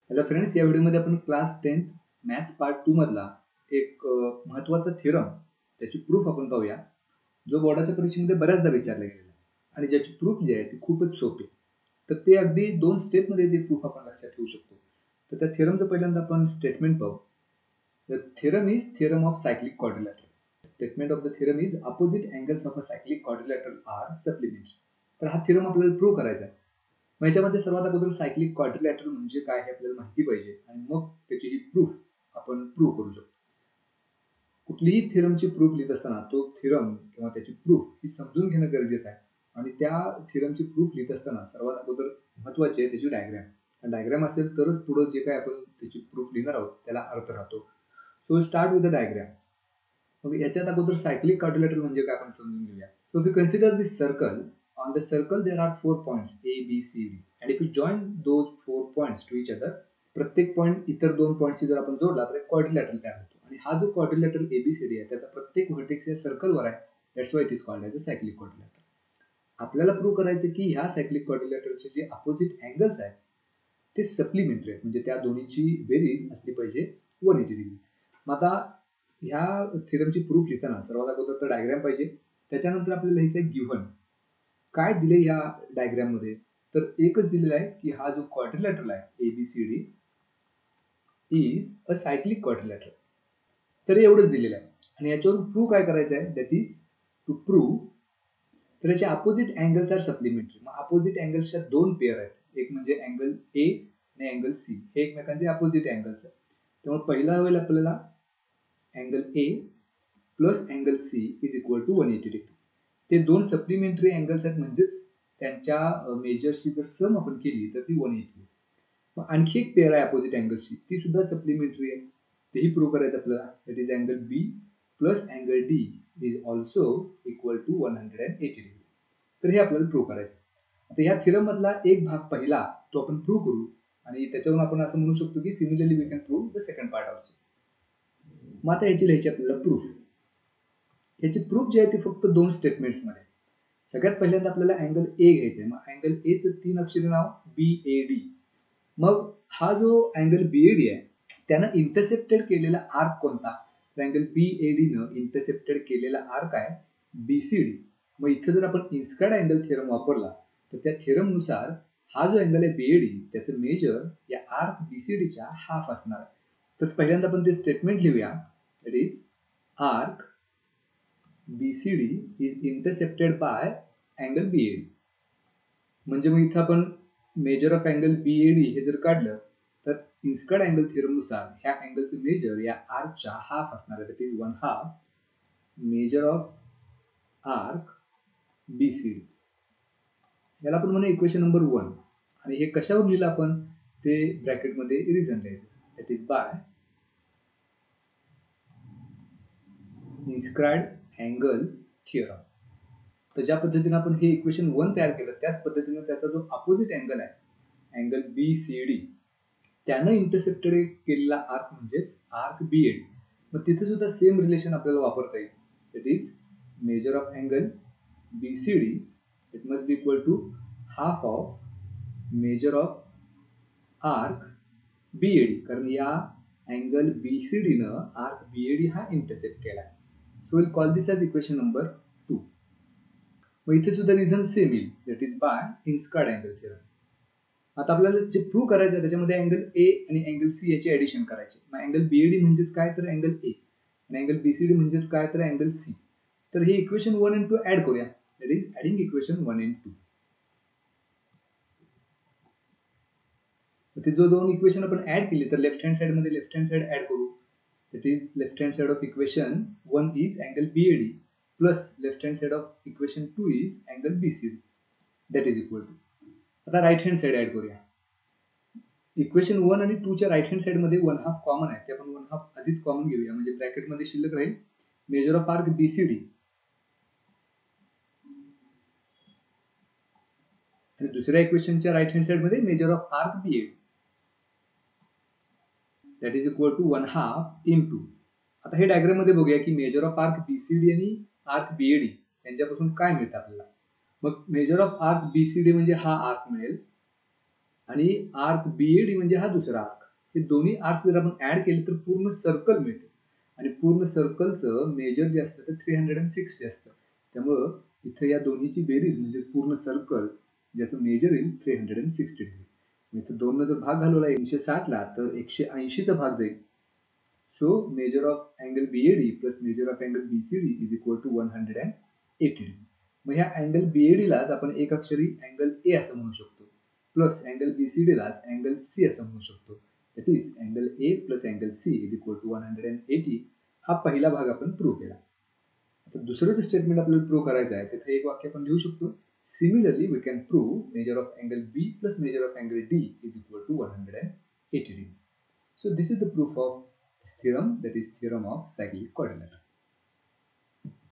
Hello friends, या व्हिडिओमध्ये आपण क्लास 10th मॅथ्स पार्ट 2 मधला एक महत्त्वाचा थिअरम त्याची प्रूफ आपण पाहूया, जो बोर्डाच्या परीक्षेमध्ये बऱ्याचदा विचारला गेलेला आहे आणि ज्याची प्रूफ जी आहे ती खूपच सोपी. तर ते अगदी 2 स्टेपमध्ये ते प्रूफ आपण लक्षात ठेवू शकतो. तर त्या थिअरमचं पहिल्यांदा आपण स्टेटमेंट पाहू. The theorem is theorem of cyclic quadrilateral. Statement of the theorem is opposite angles of a cyclic quadrilateral are supplementary. तर हा थिअरम आपल्याला प्रूव्ह करायचा आहे. मग याच्यामध्ये सर्वात अगोदर सायक्लिक क्वाड्रिलॅटरल म्हणजे काय हे आपल्याला माहिती पाहिजे आणि मग त्याची ही प्रूफ आपण प्रूव्ह करू शकतो. कुठलीही थिअरमची प्रूफ लिहित असताना तो थिअरम किंवा त्याची प्रूफ ही समजून घेणं गरजेचं आहे आणि त्या थिअरमची प्रूफ लिहित असताना सर्वात अगोदर महत्त्वाची आहे त्याची डायग्राम. डायग्राम असेल तरच पुढे जे काय आपण त्याची प्रूफ लिहिणार आहोत त्याला अर्थ राहतो. So start with the diagram. मग याच्यात अगोदर सायक्लिक क्वाड्रिलॅटरल म्हणजे काय आपण समजून घेऊया. So if you consider this circle, on the circle there are 4 points A, B, C, D, and if you join those 4 points to each other, प्रत्येक point इतर 2 पॉइंट्सशी जर आपण जोडला तर एक क्वाड्रिलॅटरल तयार होतो आणि हा जो क्वाड्रिलॅटरल ABCD आहे त्याचा प्रत्येक व्हर्टेक्स या सर्कलवर आहे. That's why it is called as a cyclic quadrilateral. आपल्याला प्रूव्ह करायचं की ह्या सायक्लिक क्वाड्रिलॅटरलचे जे अपोजिट अँगल्स आहेत ते सप्लिमेंटरी आहेत, म्हणजे त्या दोन्हीची बेरीज असली पाहिजे 180 डिग्री. मग आता ह्या थिअरमची प्रूफ लिहिताना सर्वात अगोदर तर डायग्राम पाहिजे. त्याच्यानंतर आपल्याला लिहायचं आहे गिव्हन. काय दिले या डायग्राम मध्ये, तर एकच दिलेलं आहे की हा जो क्वाड्रिलॅटरल आहे ABCD is a cyclic quadrilateral. तर एवढंच दिलेलं आहे आणि याच्यावरून प्रूव्ह काय करायचं आहे, दॅट इज टू प्रूव्ह तर याचे अपोजिट अँगल्स आर सप्लिमेंटरी. मग अपोजिट अँगल्सच्या दोन पेअर आहेत, एक म्हणजे अँगल A आणि अँगल C. हे एकमेकांचे अपोजिट अँगल्स आहेत. त्यामुळे पहिला होईल आपल्याला angle A plus angle C is equal to 180 degree. ते दोन सप्लिमेंटरी अँगल्स आहेत, म्हणजेच त्यांच्या मेजरशी जर सम आपण केली तर ती 180. मग आणखी एक पेअर आहे अपोजिट अँगलची, ती सुद्धा सप्लिमेंटरी आहे. तेही प्रूव्ह करायचं आपल्याला. That is angle B plus angle D is also equal to 180 degree. तर हे आपल्याला प्रूव्ह करायचं. आता ह्या थिअरम मधला एक भाग पहिला तो आपण प्रूव्ह करू आणि त्याच्यावरून आपण असं म्हणू शकतो की similarly we can prove the second part also. मग आता ह्याची लिहायची आपल्याला प्रूफ. ह्याची प्रूफ जी आहे ती फक्त 2 स्टेटमेंट्स मध्ये. सगळ्यात पहिल्यांदा आपल्याला अँगल A घ्यायचा आहे. मग अँगल A चं 3 अक्षरी नाव BAD. मग हा जो अँगल BAD आहे त्यानं इंटरसेप्टेड केलेला आर्क कोणता, तर अँगल BAD न इंटरसेप्टेड केलेला आर्क आहे BCD. मग इथे जर आपण इन्स्क्रायर्ड अँगल थिअरम वापरला तर त्या थिअरम नुसार हा जो अँगल आहे BAD त्याचं मेजर या आर्क BCD च्या हाफ असणार आहे. तर पहिल्यांदा आपण ते स्टेटमेंट लिहूया. That is arc BCD is intercepted by angle BAD. म्हणजे मग इथं आपण मेजर ऑफ अँगल BAD हे जर काढलं तर इन्स्क्रायर्ड अँगल थिअरम नुसार ह्या अँगलचं मेजर या आर्कच्या हाफ असणार आहे. That is 1/2 major of arc BCD. याला आपण म्हणू इक्वेशन नंबर 1. आणि हे कशावर लिहिलं आपण ते ब्रॅकेटमध्ये रिझन लिहायचं. That is by inscribed angle theorem. तर ज्या पद्धतीने आपण हे इक्वेशन 1 तयार केलं त्याच पद्धतीने त्याचा जो अपोजिट अँगल आहे अँगल BCD त्यानं इंटरसेप्टेड केलेला आर्क म्हणजेच आर्क BAD. मग तिथे सुद्धा सेम रिलेशन आपल्याला वापरता येईल. That is measure of angle BCD it must be equal to half of measure of arc BAD, कारण या अँगल BCD न आर्क BAD हा इंटरसेप्ट केला आहे. So will call this as equation number 2. मग इथे सुद्धा रिझन सेम येईल. That is by inscribed angle theorem. आता आपल्याला जे प्रूव्ह करायचं आहे त्याच्यामध्ये अँगल A आणि अँगल C याची ऍडिशन करायची. मग अँगल BAD म्हणजेच काय, तर अँगल A आणि अँगल BCD म्हणजेच काय, तर अँगल C. तर हे इक्वेशन 1 आणि 2 ऍड करूया. That is adding equation 1 and 2. ते जो दोन इक्वेशन आपण ऍड केली तर लेफ्ट हँड साइड मध्ये लेफ्ट हँड साइड ऍड करू. That is left hand side of equation 1 is angle BAD plus left hand side of equation 2 is angle BCD. That is equal to. आता right hand side add करूया. Equation 1 आणि 2 च्या right hand side मध्ये 1/2 common आहे. ते आपण 1/2 आधीच common घेऊया, म्हणजे ब्रॅकेट मध्ये शिल्लक राहील मेजर ऑफ आर्क BCD आणि दुसऱ्या इक्वेशनच्या राईट हँड साइड मध्ये measure of arc BAD. That is equal to 1/2 into. आता हे डायग्राम मध्ये बघूया की मेजर ऑफ आर्क BCD आणि आर्क BAD यांच्यापासून काय मिळतं आपल्याला. मग मेजर ऑफ आर्क BCD म्हणजे हा आर्क मिळेल आणि आर्क BAD म्हणजे हा दुसरा आर्क. हे दोन्ही आर्क जर आपण ऍड केले तर पूर्ण सर्कल मिळते आणि पूर्ण सर्कलचं मेजर जे असतं ते 360 असतं. त्यामुळं इथे या दोन्हीची बेरीज म्हणजे पूर्ण सर्कल ज्याचं मेजर येईल 360 डिग्री. इथं 2 जर भाग घालवला 160 ला तर 180 चा भाग जाईल. So measure of angle BAD plus measure of angle BCD is equal to 180 degree. मग ह्या अँगल BAD लाच आपण एक अक्षरी अँगल A असं म्हणू शकतो प्लस अँगल BCD लाच अँगल C असं म्हणू शकतो. That is angle A plus angle C is equal to 180. हा पहिला भाग आपण प्रूव्ह केला. आता दुसरं जे स्टेटमेंट आपल्याला प्रूव्ह करायचं आहे तिथे एक वाक्य आपण लिहू शकतो. Similarly, we can prove measure of angle B plus measure of angle D is equal to 180 degree. So this is the proof of this theorem, that is theorem of cyclic coordinate.